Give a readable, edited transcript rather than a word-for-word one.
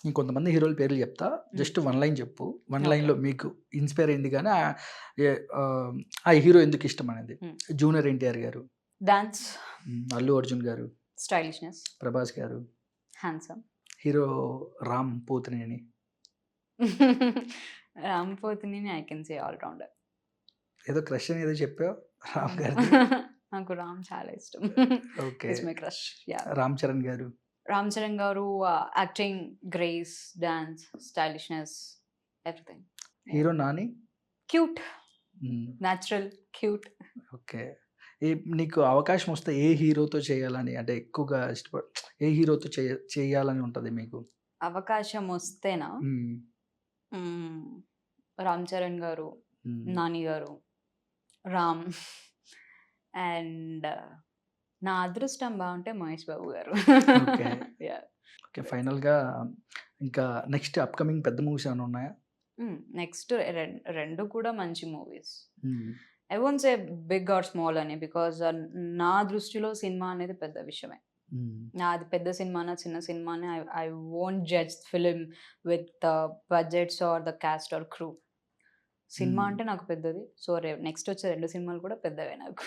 ఇంకొంతమంది హీరోల పేర్లు చెప్తా. జస్ట్ వన్ లైన్ చెప్పు. One okay. లైన్‌లో మీకు ఇన్‌స్పైర్ అయింది గానీ ఆ హీరో ఎందుకు ఇష్టం అనేది. హ్మ్. జూనియర్ ఎన్టీఆర్ గారు, డాన్స్, అల్లు అర్జున్ గారు, స్టైలిష్‌నెస్, ప్రభాస్ గారు, handsome. Hero Ram Pothineni. Ram Pothineni I can say all rounder. ఏదో క్రష్ అని ఏదో చెప్పావు రామ్ గారిది. నాకు రామ్ చాలా ఇష్టం. Okay. Is my crush. Yeah! Ram Charan గారు. రామ్ చరణ్ గారు acting, grace, dance, stylishness, everything. Hero Nani. Cute, hmm. Natural, cute. Okay. ఏ నీకు అవకాశం వస్తే ఏ హీరోతో చేయాలని అంటే ఎక్కువగా ఏ హీరోతో చేయాలని ఉంటది మీకు? అవకాశం వస్తేనా హ్మ్. హ్మ్. రామ్ చరణ్ గారు, హ్మ్. నాని గారు, రామ్ అండ్ నా అదృష్టం బావుంటే మహేష్ బాబు గారు. ఓకే. యాహ్! ఓకే. ఫైనల్‌గా ఇంకా నెక్స్ట్ అప్‌కమింగ్ పెద్ద మూవీస్ ఏమైనా ఉన్నాయా? నెక్స్ట్ 2 కూడా మంచి movies. Hmm. I won't say big or small అని బికాజ్ నా దృష్టిలో సినిమా అనేది పెద్ద విషయమే. హ్మ్. నాది పెద్ద సినిమానా, చిన్న సినిమానా I won't judge film with the budgets or the cast or crew. సినిమా హ్మ్. అంటే నాకు పెద్దది. సో, నెక్స్ట్ వచ్చే 2 సినిమాలు కూడా పెద్దవే నాకు.